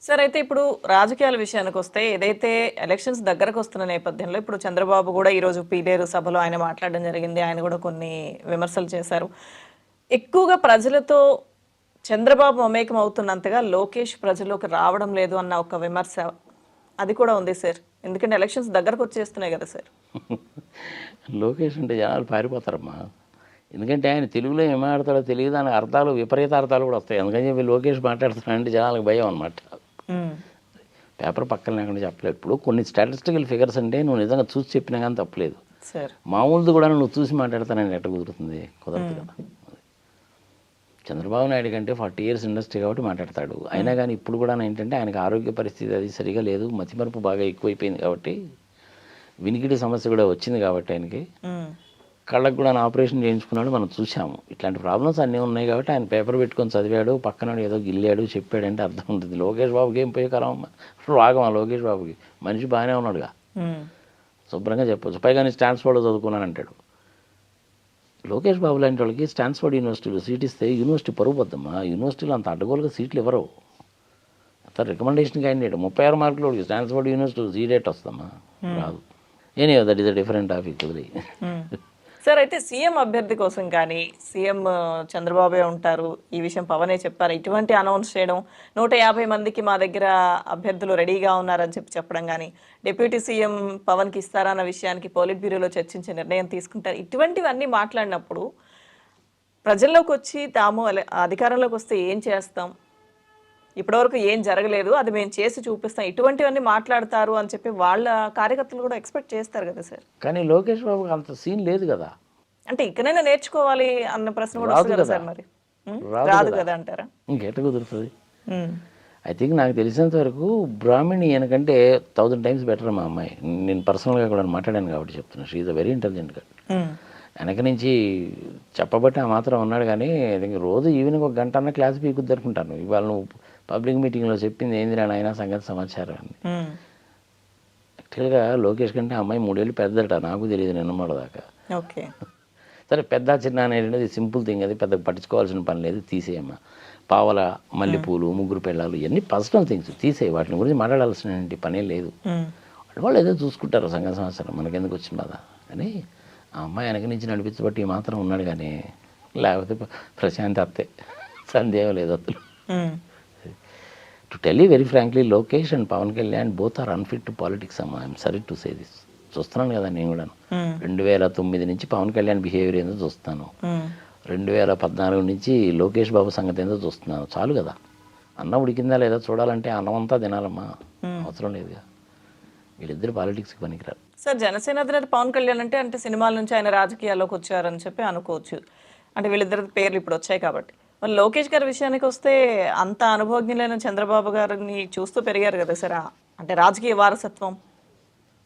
సరే అయితే ఇప్పుడు రాజకీయాల విషయానికొస్తే ఏదైతే ఎలక్షన్స్ దగ్గరకొస్తున్న నేపథ్యంలో ఇప్పుడు చంద్రబాబు గూడా ఈరోజు పీలేరు సభలో ఆయన మాట్లాడడం జరిగింది. ఆయన గూడా కొన్ని విమర్శలు చేశారు. ఎక్కువగా ప్రజలతో చంద్రబాబు మమేకం అవుతున్నంతగా లోకేష్ ప్రజల్లోకి రావడం లేదు అన్న ఒక విమర్శ అది కూడా ఉంది సార్. ఎందుకంటే ఎలక్షన్స్ దగ్గరకొచ్చేస్తున్నాయి గదా సార్! లోకేష్ అంటే జనాలు పారిపోతారమ్మా. ఎందుకంటే ఆయన తెలుగులో ఏం మాట్లాడతాడో తెలియదు. దానికి అర్థాలు విపరీత అర్థాలు కూడా వస్తాయి. అందుకని చెప్పి లోకేష్ మాట్లాడుతున్నాడంటే జనాలకు భయం అనమాట. హ్మ్. పేపర్ పక్కన లేకుండా చెప్పలేదు. ఇప్పుడు కొన్ని స్టాటిస్టికల్ ఫిగర్స్ అంటే నువ్వు నిజంగా చూసి చెప్పినా కానీ తప్పలేదు. సార్. మామూలుది కూడా నువ్వు చూసి మాట్లాడతానని ఎట్ట కుదురుతుంది? కుదరదు కదా. చంద్రబాబు నాయుడు కంటే 40 ఇయర్స్ ఇండస్ట్రీ కాబట్టి మాట్లాడతాడు. అయినా కానీ ఇప్పుడు కూడా ఏంటంటే ఆయనకు ఆరోగ్య పరిస్థితి అది సరిగా లేదు. మతిమరుపు బాగా ఎక్కువైపోయింది కాబట్టి వినికిడి సమస్య కూడా వచ్చింది కాబట్టి ఆయనకి హ్మ్. కళ్ళకు కూడా ఆపరేషన్ చేయించుకున్నాడు. మనం చూసాము. ఇట్లాంటి ప్రాబ్లమ్స్ అన్నీ ఉన్నాయి కాబట్టి ఆయన పేపర్ పెట్టుకొని చదివాడు. పక్కన ఏదో గిల్లాడు చెప్పాడంటే అర్థం ఉంటుంది. లోకేష్ బాబుకి ఏం పోయే కాలం రాగమా లోకేష్ బాబుకి? మనిషి బాగానే ఉన్నాడుగా, హ్మ్. శుభ్రంగా చెప్పొచ్చు. పైగా నేను స్టాన్స్ఫోర్డ్లో చదువుకున్నాను అంటాడు. లోకేష్ బాబు లాంటి వాళ్ళకి స్టాన్స్ఫోర్డ్ యూనివర్సిటీలో సీట్ ఇస్తే యూనివర్సిటీ పరుగు పోద్దమ్మా. యూనివర్సిటీలో అంత అడ్డగోలుగా సీట్లు ఇవ్వరు. అంత రికమెండేషన్ క్యాండిడేట్ 36 మార్కులు స్టాన్స్ఫోర్డ్ యూనివర్సిటీ సీట్ వస్తామా? రాదు. Any that is a different topic. Hmm. Sir అయితే సీఎం అభ్యర్థి కోసం కానీ సీఎం చంద్రబాబే ఉంటారు. ఈ విషయం పవనే చెప్పారు. ఇటువంటి అనౌన్స్ చేయడం 150 మందికి మా దగ్గర అభ్యర్థులు రెడీగా ఉన్నారని చెప్పడం గానీ, డిప్యూటీ సీఎం పవన్‌కి ఇస్తారా అన్న విషయానికి పోలిట్ బ్యూరోలో చర్చించి నిర్ణయం తీసుకుంటారు. ఇటువంటివన్నీ మాట్లాడినప్పుడు ప్రజల్లోకొచ్చి తాము అధికారంలోకి వస్తే ఏం చేస్తాం? ఇప్పటివరకు ఏం జరగలేదు. అది మేము చేసి చూపిస్తాం. ఇటువంటివన్నీ మాట్లాడతారు అని చెప్పి వాళ్ళ కార్యకర్తలు కూడా ఎక్స్‌పెక్ట్ చేస్తారు కదా సార్! కానీ లోకేష్ బాబుకి అంత సీన్ లేదు కదా. అంటే ఇకనైనా నేర్చుకోవాలి అన్న ప్రశ్న కూడా రాదు వస్తుంది కదా కదా. సార్ మరి. రాదు రాదు కదా. కదా అంటారా? ఇంకెట్ట కుదురుతుంది? హ్మ్. ఐ థింక్ నాకు తెలిసినంత వరకు బ్రాహ్మణి ఈయనకంటే 1000 టైమ్స్ బెటర్ మా అమ్మాయి. నేను పర్సనల్గా కూడా మాట్లాడాను కాబట్టి చెప్తున్నా. She is a very intelligent girl. హ్మ్. వెనక నుంచి చెప్పబట్టి ఆ మాత్రం ఉన్నాడు. కానీ ఐ థింక్ రోజు ఈవినింగ్ ఒక గంట అన్న క్లాస్ పీకుద్ది అనుకుంటాను. ఇవాళ నువ్వు పబ్లిక్ మీటింగ్లో చెప్పింది ఏందిరా నాయనా సంగతి సమాచారం అని. హ్మ్. యాక్చువల్గా లోకేష్ కంటే ఆ అమ్మాయి 3 ఏళ్ళు పెద్దట. నాకు తెలియదు నిన్న దాకా. ఓకే. సరే పెద్ద చిన్న అనేది సింపుల్ థింగ్. అది పెద్ద పట్టించుకోవాల్సిన పని లేదు. తీసేయమ్మా. పావల, మల్లెపూలు, ముగ్గురు పెళ్ళాలు ఇవన్నీ పర్సనల్ థింగ్స్ తీసేయి. వాటి గురించి మాట్లాడాల్సిన పనే లేదు. హ్మ్. వాళ్ళు ఏదో చూసుకుంటారు సంఘ సంవత్సరం. మనకెందుకు వచ్చిన బాధ అని ఆ అమ్మాయి వెనక నుంచి నడిపించబట్టి మాత్రం ఉన్నాడు. కానీ లేకపోతే ప్రశాంత్ అత్తే సందేహం లేదు అసలు. Hmm. To tell you very frankly, Lokesh and Pawan Kalyan both are unfit to politics అమ్మా. I'm sorry to say this. చూస్తున్నాను కదా నేను కూడా. హ్మ్. 2009 నుంచి పవన్ కళ్యాణ్ బిహేవియర్ ఏందో చూస్తాను. హ్మ్. 2014 నుంచి లోకేష్ బాబు సంగతి ఏందో చూస్తున్నాను. చాలు కదా. అన్నం ఉడికిందా లేదా చూడాలంటే అన్నం అంతా తినాలమ్మా. అవసరం లేదుగా. వీళ్ళిద్దరు పాలిటిక్స్కి పనికిరారు. సార్ జనసేన అధినేత పవన్ కళ్యాణ్ అంటే సినిమాల నుంచి ఆయన రాజకీయాల్లోకి వచ్చారని చెప్పి అనుకోవచ్చు. అంటే వీళ్ళిద్దరి పేర్లు ఇప్పుడు వచ్చాయి కాబట్టి. మరి లోకేష్ గారి విషయానికి వస్తే అంత అనుభవజ్ఞులైన చంద్రబాబు గారిని చూస్తూ పెరిగారు కదా సార్. అంటే రాజకీయ వారసత్వం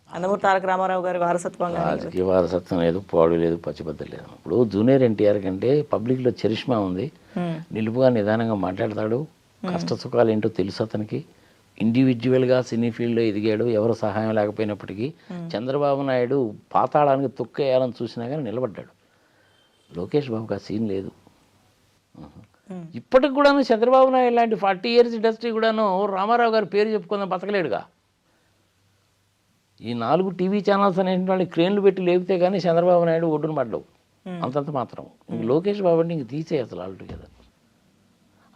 నందమూరి తారక రామారావు గారి వారసత్వం గాని రాజకీయ వారసత్వం లేదు, పాడు లేదు, పచ్చిబద్ద లేదు. ఇప్పుడు జూనియర్ ఎన్టీఆర్ కంటే పబ్లిక్లో చరిష్మా ఉంది. నిలుపుగా నిదానంగా మాట్లాడతాడు. కష్ట సుఖాలు ఏంటో తెలుసు అతనికి. ఇండివిజువల్గా సినీ ఫీల్డ్లో ఎదిగాడు. ఎవరు సహాయం లేకపోయినప్పటికీ చంద్రబాబు నాయుడు పాతాళానికి తొక్కేయాలని చూసినా కానీ నిలబడ్డాడు. లోకేష్ బాబుకి ఆ సీన్ లేదు. ఇప్పటికి కూడాను చంద్రబాబు నాయుడు లాంటి 40 ఇయర్స్ ఇండస్ట్రీ కూడాను రామారావు గారి పేరు చెప్పుకుందాం బతకలేడుగా. ఈ 4 టీవీ ఛానల్స్ అనేటువంటి వాళ్ళు క్రేన్లు పెట్టి లేపితే కానీ చంద్రబాబు నాయుడు ఒడ్డున పడ్డవు. అంతంత మాత్రం. ఇంక లోకేష్ బాబు అంటే ఇంక తీసే అసలు ఆల్టుగెదర్.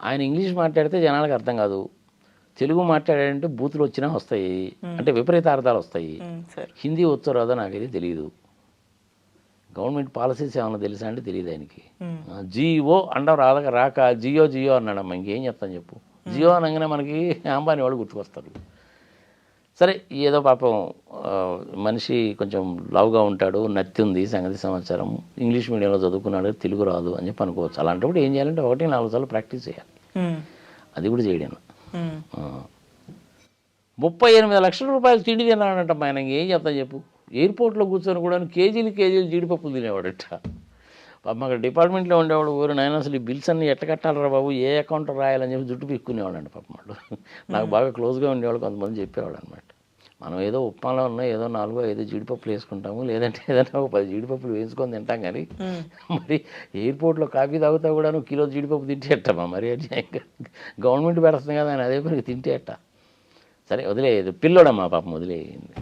ఆయన ఇంగ్లీష్ మాట్లాడితే జనాలకు అర్థం కాదు. తెలుగు మాట్లాడాడంటే బూతులు వచ్చినా వస్తాయి. అంటే విపరీత అర్థాలు వస్తాయి. హిందీ వచ్చో రాదో నాకైతే తెలియదు. గవర్నమెంట్ పాలసీస్ ఏమన్నా తెలుసా అంటే తెలియదు ఆయనకి. జియో అండం రాక జియో జియో అన్నాడమ్మా. ఇంకేం చెప్తాను చెప్పు. జియో అనగానే మనకి అంబానీ వాళ్ళు గుర్తుకొస్తారు. సరే ఏదో పాపం మనిషి కొంచెం లావుగా ఉంటాడు, నత్తి ఉంది, సంగతి సమాచారం, ఇంగ్లీష్ మీడియంలో చదువుకున్నాడు, తెలుగు రాదు అని చెప్పి అనుకోవచ్చు. అలాంటప్పుడు ఏం చేయాలంటే 1-4 సార్లు ప్రాక్టీస్ చేయాలి. అది కూడా చేయడాను. 38 లక్షల రూపాయలు తిండి తిన్నాడంట ఆయన. ఏం చెప్తా చెప్పు. ఎయిర్పోర్ట్లో కూర్చొని కూడా కేజీలు జీడిపప్పులు తినేవాడట. పాపం అక్కడ డిపార్ట్మెంట్లో ఉండేవాడు. ఊరు నాయన అసలు ఈ బిల్స్ అన్నీ ఎట్ట కట్టాలరా బాబు, ఏ అకౌంట్ రాయాలని చెప్పి జుట్టు పీక్కునేవాడు పాపం వాళ్ళు. నాకు బాగా క్లోజ్గా ఉండేవాళ్ళు కొంతమంది చెప్పేవాడు అనమాట. మనం ఏదో ఉప్మాలో ఉన్నా ఏదో 4-5 జీడిపప్పులు వేసుకుంటాము, లేదంటే ఏదైనా ఒక 10 జీడిపప్పులు వేసుకొని తింటాం. కానీ మరి ఎయిర్పోర్ట్లో కాఫీ తాగుతా కూడా కిలో జీడిపప్పు తింటే ఎట్టమ్మా మరి. గవర్నమెంట్ పెడుతుంది కదా అని అదే పనికి తింటే ఎట్ట. సరే వదిలేదు, పిల్లోడమ్మా పాపం వదిలేయింది.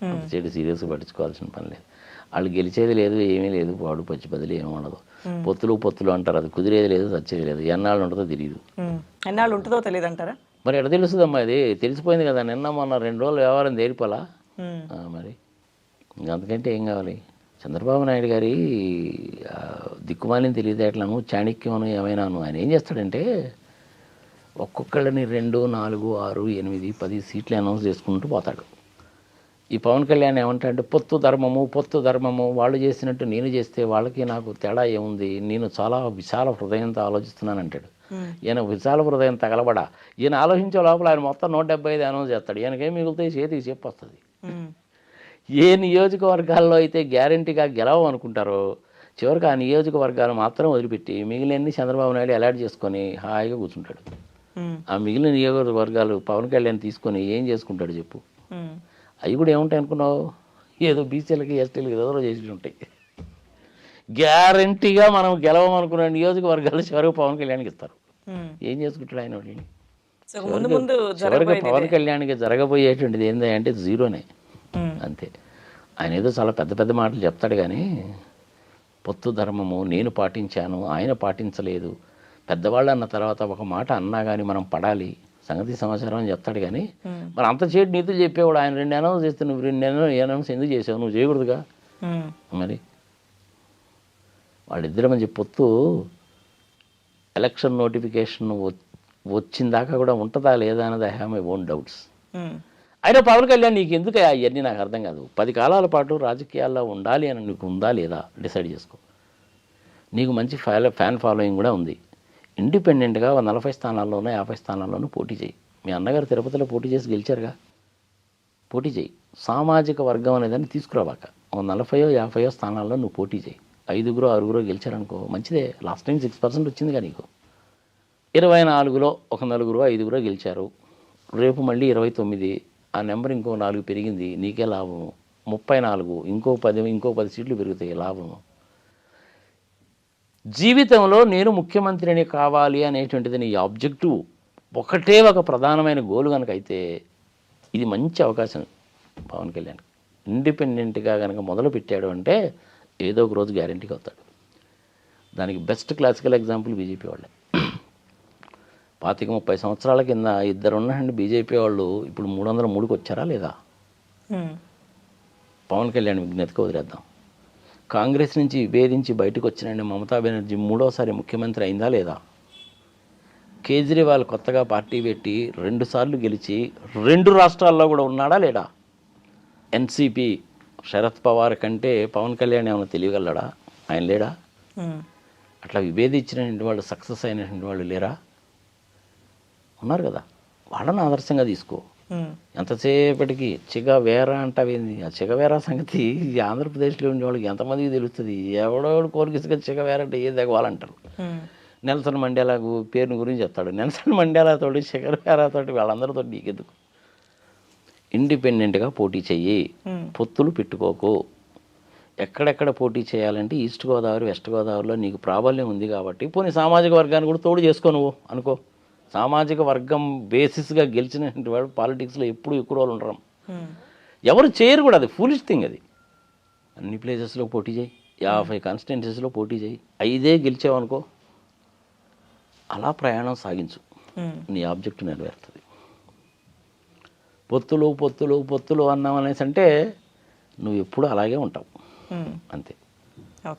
అంత చెడు సీరియస్గా పట్టించుకోవాల్సిన పని లేదు. వాళ్ళు గెలిచేది లేదు, ఏమీ లేదు, వాడు పచ్చి బదిలీ ఏమి ఉండదు. పొత్తులు అంటారు, అది కుదిరేది లేదు, చచ్చేది లేదు. ఎన్నాళ్ళు ఉంటుందో తెలియదు. ఎన్నాళ్ళు ఉంటుందో తెలియదు అంటారా? మరి ఎక్కడ తెలుస్తుందమ్మా, ఇది తెలిసిపోయింది కదా. నిన్న మొన్న 2 రోజులు వ్యవహారం తేలిపోలా మరి. అందుకంటే ఏం కావాలి? చంద్రబాబు నాయుడు గారి దిక్కుమాలిన తెలివితేటలను, చాణక్యమను ఏమైనాను ఆయన ఏం చేస్తాడంటే ఒక్కొక్కళ్ళని 2, 4, 6, 8, 10 సీట్లు అనౌన్స్ చేసుకుంటూ పోతాడు. ఈ పవన్ కళ్యాణ్ ఏమంటాడంటే పొత్తు ధర్మము, వాళ్ళు చేసినట్టు నేను చేస్తే వాళ్ళకి నాకు తేడా ఏముంది, నేను చాలా విశాల హృదయంతో ఆలోచిస్తున్నాను అంటాడు. ఈయన విశాల హృదయం తగలబడా, ఈయన ఆలోచించే లోపల ఆయన మొత్తం 175 అనౌన్స్ చేస్తాడు. ఈయనకేం మిగులుతాయి? చేతికి చెప్పు వస్తుంది. ఏ నియోజకవర్గాల్లో అయితే గ్యారంటీగా గెలవనుకుంటారో చివరికి ఆ నియోజకవర్గాలు మాత్రం వదిలిపెట్టి మిగిలిన చంద్రబాబు నాయుడు అలాట్ చేసుకొని హాయిగా కూర్చుంటాడు. ఆ మిగిలిన నియోజకవర్గాలు పవన్ కళ్యాణ్ తీసుకొని ఏం చేసుకుంటాడు చెప్పు? అవి కూడా ఏముంటాయి అనుకున్నావు? ఏదో బీసీలకి, ఎస్టీలకి రిజర్వ్ చేసి ఉంటాయి. గ్యారంటీగా మనం గెలవమనుకున్న నియోజకవర్గాలు చివరికి పవన్ కళ్యాణ్కి ఇస్తారు. ఏం చేసుకుంటాడు ఆయన? చివరికి పవన్ కళ్యాణ్కి జరగబోయేటువంటిది ఏంటంటే జీరోనే, అంతే. ఆయన ఏదో చాలా పెద్ద పెద్ద మాటలు చెప్తాడు కానీ పొత్తు ధర్మము నేను పాటించాను, ఆయన పాటించలేదు, పెద్దవాళ్ళు అన్న తర్వాత ఒక మాట అన్నా కానీ మనం పడాలి, సంగతి సమాచారం అని చెప్తాడు. కానీ మరి అంత చేతి నీతులు చెప్పేవాడు ఆయన 2 అనౌన్స్ చేస్తే నువ్వు 2 అనౌన్స్ ఎందుకు చేసావు? నువ్వు చేయకూడదుగా. మరి వాళ్ళిద్దరి మధ్య పొత్తు ఎలక్షన్ నోటిఫికేషన్ వచ్చిన దాకా కూడా ఉంటుందా లేదా అన్నది I have my own doubts. అయినా పవన్ కళ్యాణ్ నీకు ఎందుకు అవన్నీ నాకు అర్థం కాదు. 10 కాలాల పాటు రాజకీయాల్లో ఉండాలి అని నీకు ఉందా లేదా డిసైడ్ చేసుకో. నీకు మంచి ఫ్యాన్ ఫాలోయింగ్ కూడా ఉంది. ఇండిపెండెంట్గా 40 స్థానాల్లోనూ 50 స్థానాల్లోనూ పోటీ చేయి. మీ అన్నగారు తిరుపతిలో పోటీ చేసి గెలిచారుగా, పోటీ చేయి. సామాజిక వర్గం అనేదాన్ని తీసుకురావాక 40, 50 స్థానాల్లో నువ్వు పోటీ చేయి. 5, 6 గెలిచారనుకో మంచిదే. లాస్ట్ టైం 6% వచ్చిందిగా నీకు. 24లో ఒక 4, 5 గెలిచారు. రేపు మళ్ళీ 29, ఆ నెంబర్ ఇంకో 4 పెరిగింది, నీకే లాభం. 34, ఇంకో 10 సీట్లు పెరుగుతాయి, లాభం. జీవితంలో నేను ముఖ్యమంత్రిని కావాలి అనేటువంటిది నీ ఆబ్జెక్టివ్ ఒకటే ఒక ప్రధానమైన గోల్ కనుక అయితే ఇది మంచి అవకాశం పవన్ కళ్యాణ్. ఇండిపెండెంట్గా కనుక మొదలు పెట్టాడు అంటే ఏదో ఒక రోజు గ్యారంటీగా అవుతాడు. దానికి బెస్ట్ క్లాసికల్ ఎగ్జాంపుల్ బీజేపీ వాళ్ళే. 25-30 సంవత్సరాల కింద 2 ఉన్నారండి బీజేపీ వాళ్ళు, ఇప్పుడు 303కి వచ్చారా లేదా? పవన్ కళ్యాణ్ విజ్ఞతకు వదిలేద్దాం. కాంగ్రెస్ నుంచి విభేదించి బయటకు వచ్చినండి మమతా బెనర్జీ 3వసారి ముఖ్యమంత్రి అయిందా లేదా? కేజ్రీవాల్ కొత్తగా పార్టీ పెట్టి 2 సార్లు గెలిచి 2 రాష్ట్రాల్లో కూడా ఉన్నాడా లేడా? ఎన్సీపీ శరద్ పవార్ కంటే పవన్ కళ్యాణ్ ఏమైనా తెలియగలడా? ఆయన లేడా? అట్లా విభేదించినటువంటి వాళ్ళు సక్సెస్ అయినటువంటి వాళ్ళు లేరా? ఉన్నారు కదా. వాళ్ళని ఆదర్శంగా తీసుకో. ఎంతసేపటికి చిగవేరా అంటావేంది? ఆ చిగవేరా సంగతి ఆంధ్రప్రదేశ్లో ఉండే వాళ్ళకి ఎంతమందికి తెలుస్తుంది? ఎవడో కోరికిసుగా చిగవేర అంటే ఏ దిగవాలంటారు. నెల్సన్ మండేలా పేరుని గురించి చెప్తాడు. నెల్సన్ మండేలాతోటి చిగవేరాతోటి వాళ్ళందరితో నీకెందుకు? ఇండిపెండెంట్గా పోటీ చెయ్యి, పొత్తులు పెట్టుకోకు. ఎక్కడెక్కడ పోటీ చేయాలంటే ఈస్ట్ గోదావరి, వెస్ట్ గోదావరిలో నీకు ప్రాబల్యం ఉంది కాబట్టి పోనీ సామాజిక వర్గాన్ని కూడా తోడు చేసుకో నువ్వు అనుకో. సామాజిక వర్గం బేసిస్గా గెలిచినటువంటి వాడు పాలిటిక్స్లో ఎప్పుడు ఎక్కువ రోజులు ఉండరు. ఎవరు చేయరు కూడా, అది ఫూలిష్ థింగ్. అది అన్ని ప్లేసెస్లో పోటీ చేయి, 50 కాన్స్టిట్యున్సీస్లో పోటీ చేయి, 5 గెలిచావనుకో, అలా ప్రయాణం సాగించు, నీ ఆబ్జెక్ట్ నెరవేరుతుంది. పొత్తులు అన్నాం అనేసి అంటే నువ్వు ఎప్పుడు అలాగే ఉంటావు, అంతే.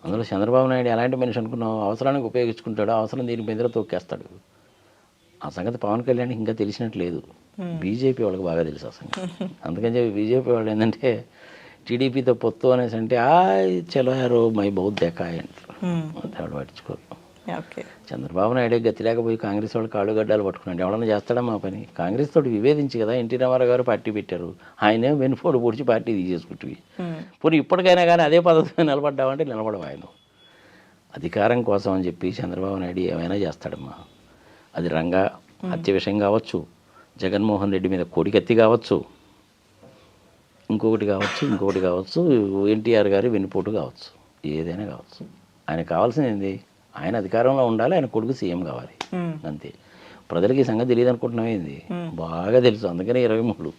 అందులో చంద్రబాబు నాయుడు ఎలాంటి మనిషి అనుకున్నావు? అవసరానికి ఉపయోగించుకుంటాడు, అవసరం దీని మీద తొక్కేస్తాడు. ఆ సంగతి పవన్ కళ్యాణ్ ఇంకా తెలిసినట్లేదు. బీజేపీ వాళ్ళకి బాగా తెలుసు ఆ సంగతి. అందుకని చెప్పి బీజేపీ వాళ్ళు ఏంటంటే టీడీపీతో పొత్తు అనేసి అంటే చలో యారో మై బౌత్ దేకాయ్ అంటారు. వాళ్ళు పట్టించుకోరు. చంద్రబాబు నాయుడు గతి లేకపోయి కాంగ్రెస్ వాళ్ళు కాళ్ళు గడ్డాలు పట్టుకున్నాడు. ఎవడన్నా చేస్తాడా మా పని? కాంగ్రెస్ తోటి విభేదించి కదా ఎన్టీ రామారావు గారు పార్టీ పెట్టారు. ఆయనే వెనుపోటు పొడిచి పార్టీ తీసేసుకుంటుంది. పోనీ ఇప్పటికైనా కానీ అదే పద్ధతిలో నిలబడ్డామంటే నిలబడవు. ఆయన అధికారం కోసం అని చెప్పి చంద్రబాబు నాయుడు ఏమైనా చేస్తాడమ్మా. అది రంగా హత్య విషయం కావచ్చు, జగన్మోహన్ రెడ్డి మీద కోడికత్తి కావచ్చు, ఇంకొకటి కావచ్చు, ఎన్టీఆర్ గారి వెన్నుపోటు కావచ్చు, ఏదైనా కావచ్చు. ఆయన కావాల్సింది ఏంది? ఆయన అధికారంలో ఉండాలి, ఆయన కొడుకు సీఎం కావాలి, అంతే. ప్రజలకి ఈ సంగతి తెలియదు అనుకుంటున్నాం ఏంది బాగా తెలుసు అందుకనే 23